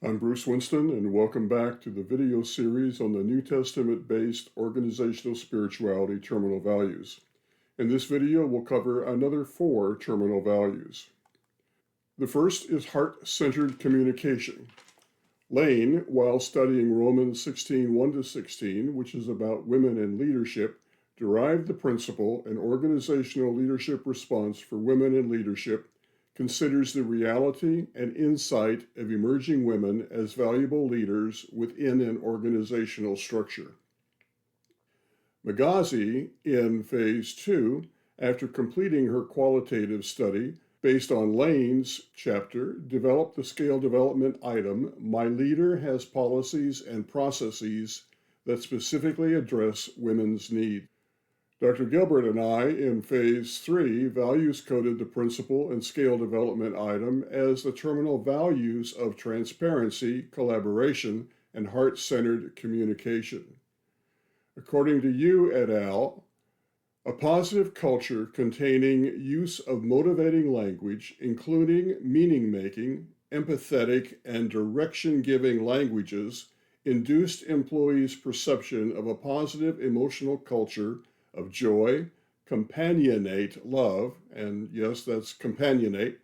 I'm Bruce Winston, and welcome back to the video series on the New Testament-based organizational spirituality terminal values. In this video, we'll cover another 4 terminal values. The first is heart-centered communication. Lane, while studying Romans 16:1-16, which is about women in leadership, derived the principle an organizational leadership response for women in leadership considers the reality and insight of emerging women as valuable leaders within an organizational structure. Magazi, in Phase 2, after completing her qualitative study based on Lane's chapter, developed the scale development item, My Leader Has Policies and Processes that specifically address women's needs. Dr. Gilbert and I, in Phase 3, values-coded the principle and scale development item as the terminal values of transparency, collaboration, and heart-centered communication. According to Yu et al., a positive culture containing use of motivating language, including meaning-making, empathetic, and direction-giving languages, induced employees' perception of a positive emotional culture of joy, companionate love, and yes, that's companionate.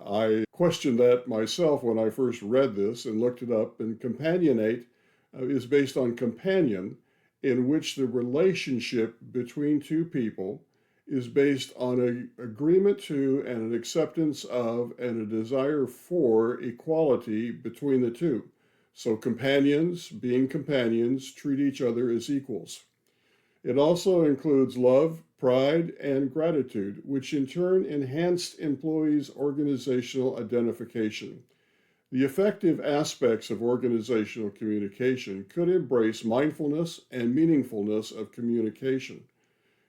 I questioned that myself when I first read this and looked it up, and companionate is based on companion, in which the relationship between two people is based on an agreement to and an acceptance of and a desire for equality between the two. So companions, being companions, treat each other as equals. It also includes love, pride, and gratitude, which in turn enhanced employees' organizational identification. The effective aspects of organizational communication could embrace mindfulness and meaningfulness of communication.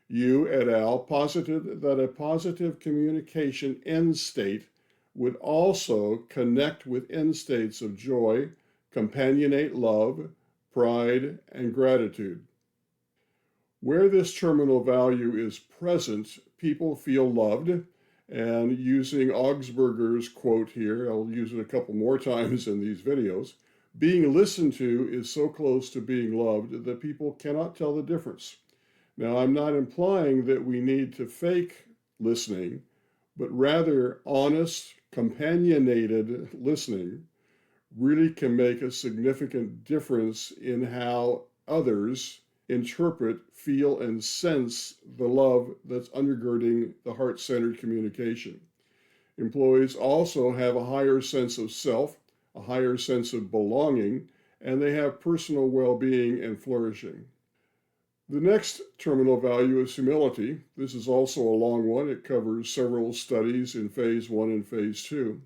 Yu et al. Posited that a positive communication end state would also connect with end states of joy, companionate love, pride, and gratitude. Where this terminal value is present, people feel loved, and using Augsburger's quote here, I'll use it a couple more times in these videos, being listened to is so close to being loved that people cannot tell the difference. Now, I'm not implying that we need to fake listening, but rather honest, companionated listening really can make a significant difference in how others interpret, feel, and sense the love that's undergirding the heart-centered communication. Employees also have a higher sense of self, a higher sense of belonging, and they have personal well-being and flourishing. The next terminal value is humility. This is also a long one. It covers several studies in Phase 1 and Phase 2.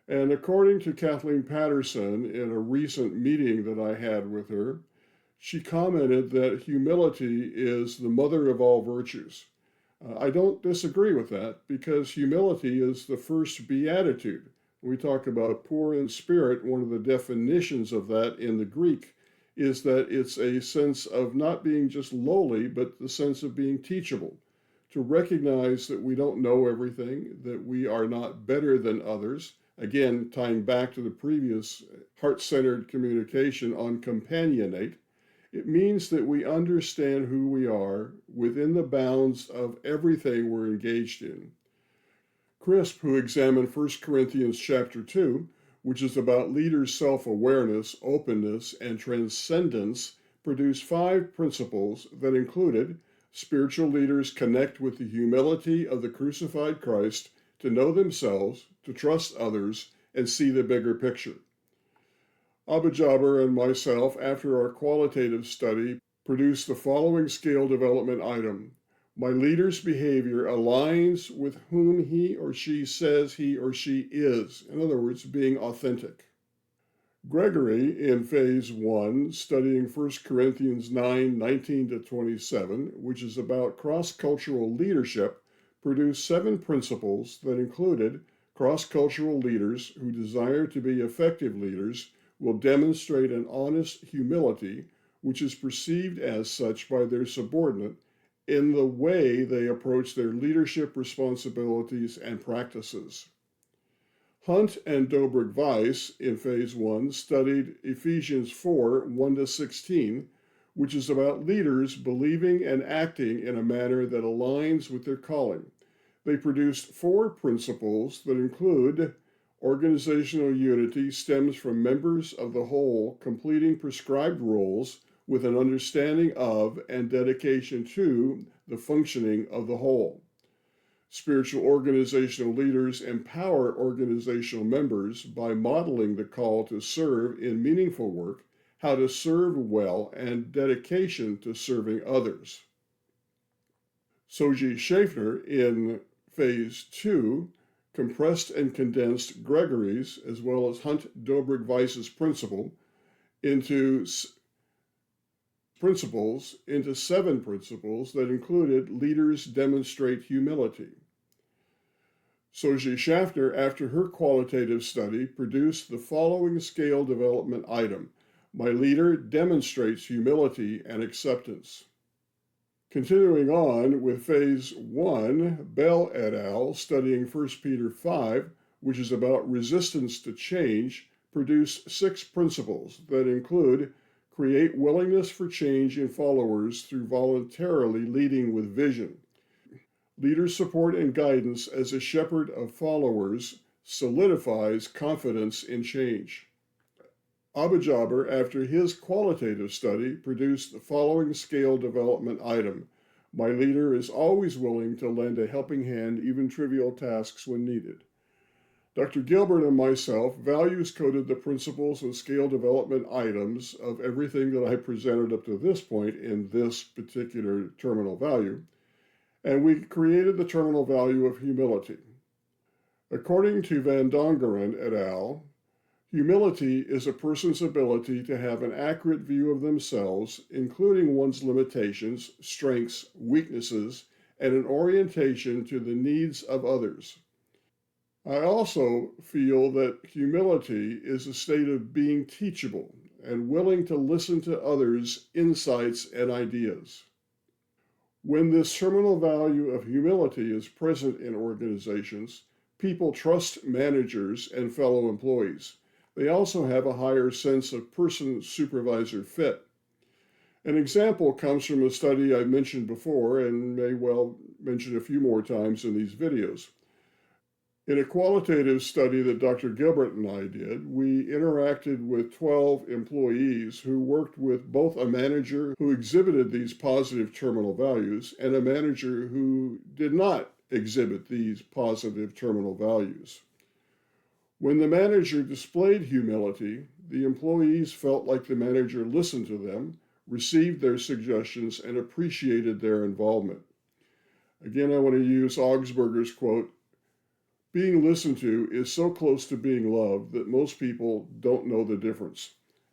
And according to Kathleen Patterson, in a recent meeting that I had with her, she commented that humility is the mother of all virtues. I don't disagree with that because humility is the first beatitude. We talk about poor in spirit. One of the definitions of that in the Greek is that it's a sense of not being just lowly, but the sense of being teachable, to recognize that we don't know everything, that we are not better than others. Again, tying back to the previous heart-centered communication on companionate, it means that we understand who we are within the bounds of everything we're engaged in. Crisp, who examined 1 Corinthians chapter 2, which is about leaders' self-awareness, openness, and transcendence, produced 5 principles that included spiritual leaders connect with the humility of the crucified Christ to know themselves, to trust others, and see the bigger picture. Abba Jaber and myself, after our qualitative study, produced the following scale development item. My leader's behavior aligns with whom he or she says he or she is. In other words, being authentic. Gregory, in Phase 1, studying 1 Corinthians 9:19-27, which is about cross-cultural leadership, produced 7 principles that included cross-cultural leaders who desire to be effective leaders will demonstrate an honest humility, which is perceived as such by their subordinate in the way they approach their leadership responsibilities and practices. Hunt and Dobrik-Weiss in Phase 1 studied Ephesians 4, 1-16, which is about leaders believing and acting in a manner that aligns with their calling. They produced 4 principles that include organizational unity stems from members of the whole completing prescribed roles with an understanding of and dedication to the functioning of the whole. Spiritual organizational leaders empower organizational members by modeling the call to serve in meaningful work, how to serve well, and dedication to serving others. Soji Schaeffner in Phase 2 compressed and condensed Gregory's as well as Hunt Dobrik-Weiss's principles into 7 principles that included leaders demonstrate humility. Soji Schaeffner, after her qualitative study, produced the following scale development item: my leader demonstrates humility and acceptance. Continuing on with Phase 1, Bell et al., studying 1 Peter 5, which is about resistance to change, produced 6 principles that include create willingness for change in followers through voluntarily leading with vision. Leader support and guidance as a shepherd of followers solidifies confidence in change. Abujaber, after his qualitative study, produced the following scale development item: my leader is always willing to lend a helping hand, even trivial tasks when needed. Dr. Gilbert and myself values coded the principles and scale development items of everything that I presented up to this point in this particular terminal value, and we created the terminal value of humility. According to Van Dongeren et al., humility is a person's ability to have an accurate view of themselves, including one's limitations, strengths, weaknesses, and an orientation to the needs of others. I also feel that humility is a state of being teachable and willing to listen to others' insights and ideas. When this terminal value of humility is present in organizations, people trust managers and fellow employees. They also have a higher sense of person-supervisor fit. An example comes from a study I mentioned before and may well mention a few more times in these videos. In a qualitative study that Dr. Gilbert and I did, we interacted with 12 employees who worked with both a manager who exhibited these positive terminal values and a manager who did not exhibit these positive terminal values. When the manager displayed humility, the employees felt like the manager listened to them, received their suggestions, and appreciated their involvement. Again, I want to use Augsburger's quote, being listened to is so close to being loved that most people don't know the difference.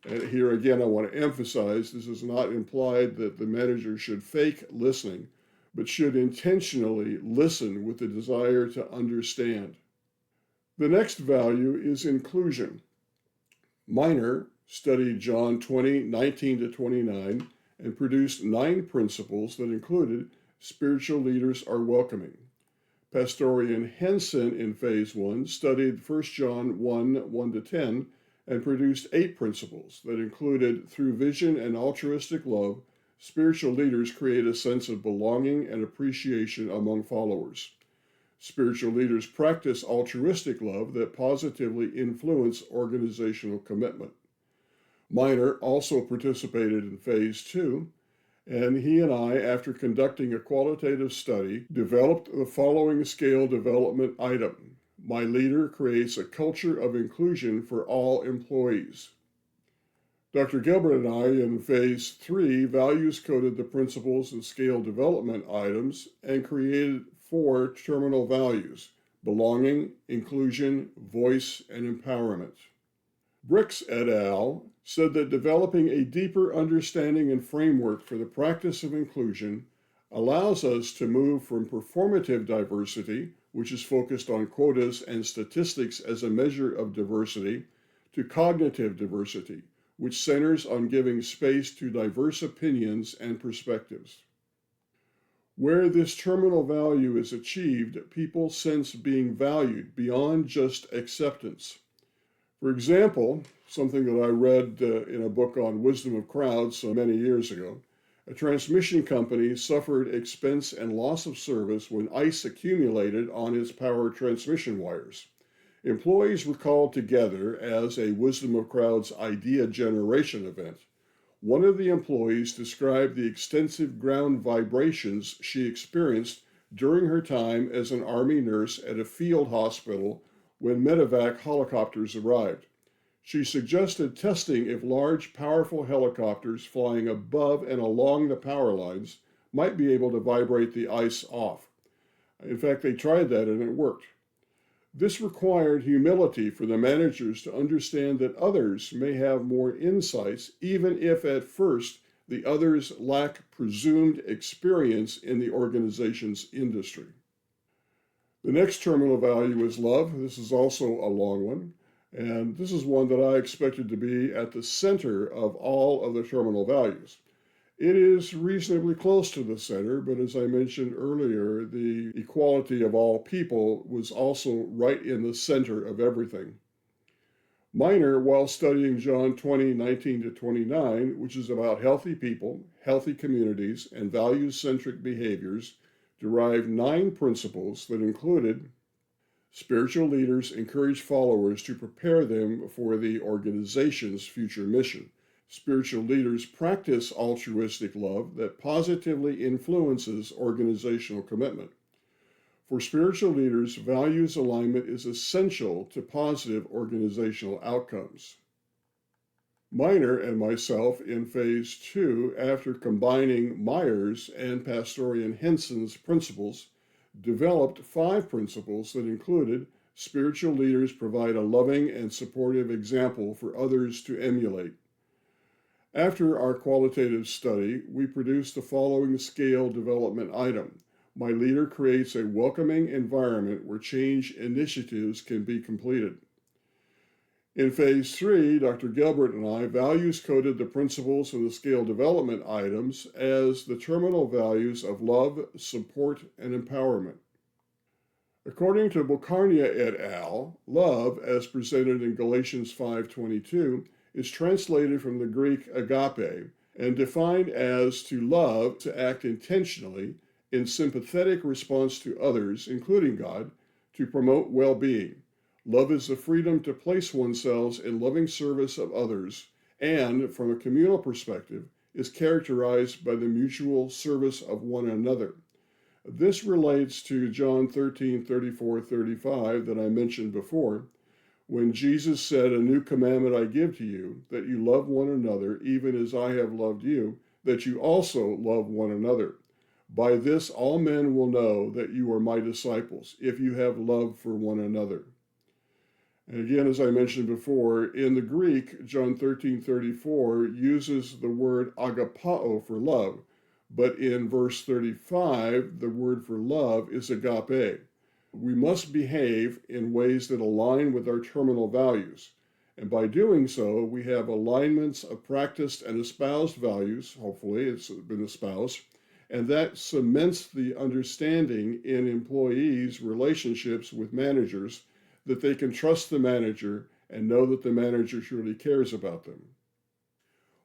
And here again, I want to emphasize this is not implied that the manager should fake listening, but should intentionally listen with the desire to understand. The next value is inclusion. Miner studied John 20:19-29, and produced 9 principles that included spiritual leaders are welcoming. Pastorian Henson in Phase 1 studied 1 John 1:1-10, and produced 8 principles that included through vision and altruistic love, spiritual leaders create a sense of belonging and appreciation among followers. Spiritual leaders practice altruistic love that positively influence organizational commitment. Miner also participated in Phase 2, and he and I, after conducting a qualitative study, developed the following scale development item: my leader creates a culture of inclusion for all employees. Dr. Gilbert and I, in Phase 3, values coded the principles and scale development items and created 4 terminal values: belonging, inclusion, voice, and empowerment. Bricks et al. Said that developing a deeper understanding and framework for the practice of inclusion allows us to move from performative diversity, which is focused on quotas and statistics as a measure of diversity, to cognitive diversity, which centers on giving space to diverse opinions and perspectives. Where this terminal value is achieved, people sense being valued beyond just acceptance. For example, something that I read in a book on wisdom of crowds so many years ago, a transmission company suffered expense and loss of service when ice accumulated on its power transmission wires. Employees were called together as a wisdom of crowds idea generation event. One of the employees described the extensive ground vibrations she experienced during her time as an Army nurse at a field hospital when medevac helicopters arrived. She suggested testing if large, powerful helicopters flying above and along the power lines might be able to vibrate the ice off. In fact, they tried that and it worked. This required humility for the managers to understand that others may have more insights, even if at first the others lack presumed experience in the organization's industry. The next terminal value is love. This is also a long one, and this is one that I expected to be at the center of all of the terminal values. It is reasonably close to the center, but as I mentioned earlier, the equality of all people was also right in the center of everything. Miner, while studying John 20:19 to 29, which is about healthy people, healthy communities, and values-centric behaviors, derived 9 principles that included spiritual leaders encourage followers to prepare them for the organization's future mission. Spiritual leaders practice altruistic love that positively influences organizational commitment. For spiritual leaders, values alignment is essential to positive organizational outcomes. Miner and myself in phase 2, after combining Myers and Pastorian Henson's principles, developed 5 principles that included spiritual leaders provide a loving and supportive example for others to emulate. After our qualitative study, we produced the following scale development item. My leader creates a welcoming environment where change initiatives can be completed. In phase 3, Dr. Gilbert and I values coded the principles of the scale development items as the terminal values of love, support, and empowerment. According to Bocarnia et al., love, as presented in Galatians 5:22, is translated from the Greek agape and defined as to love, to act intentionally in sympathetic response to others, including God, to promote well-being. Love is the freedom to place oneself in loving service of others and, from a communal perspective, is characterized by the mutual service of one another. This relates to John 13:34-35 that I mentioned before, when Jesus said, "A new commandment I give to you, that you love one another, even as I have loved you, that you also love one another. By this all men will know that you are my disciples, if you have love for one another." And again, as I mentioned before, in the Greek, John 13:34 uses the word agapao for love, but in verse 35, the word for love is agape. We must behave in ways that align with our terminal values. And by doing so, we have alignments of practiced and espoused values, hopefully it's been espoused, and that cements the understanding in employees' relationships with managers that they can trust the manager and know that the manager truly cares about them.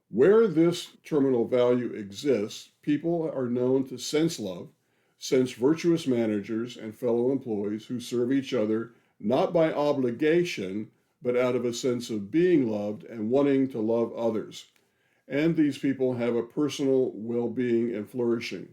Where this terminal value exists, people are known to sense love, sense virtuous managers and fellow employees who serve each other not by obligation, but out of a sense of being loved and wanting to love others. And these people have a personal well-being and flourishing.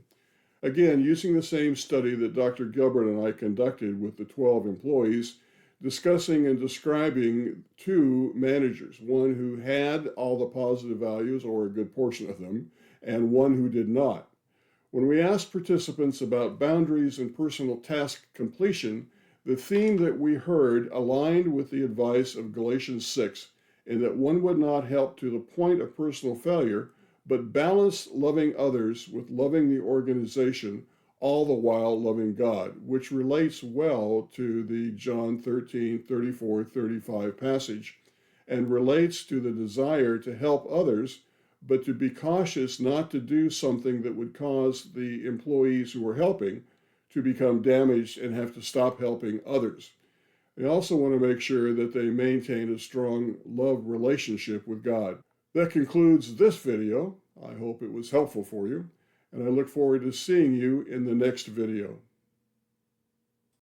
Again, using the same study that Dr. Gilbert and I conducted with the 12 employees, discussing and describing 2 managers, one who had all the positive values, or a good portion of them, and one who did not. When we asked participants about boundaries and personal task completion, the theme that we heard aligned with the advice of Galatians 6, in that one would not help to the point of personal failure, but balance loving others with loving the organization, all the while loving God, which relates well to the John 13:34-35 passage, and relates to the desire to help others, but to be cautious not to do something that would cause the employees who are helping to become damaged and have to stop helping others. They also want to make sure that they maintain a strong love relationship with God. That concludes this video. I hope it was helpful for you, and I look forward to seeing you in the next video.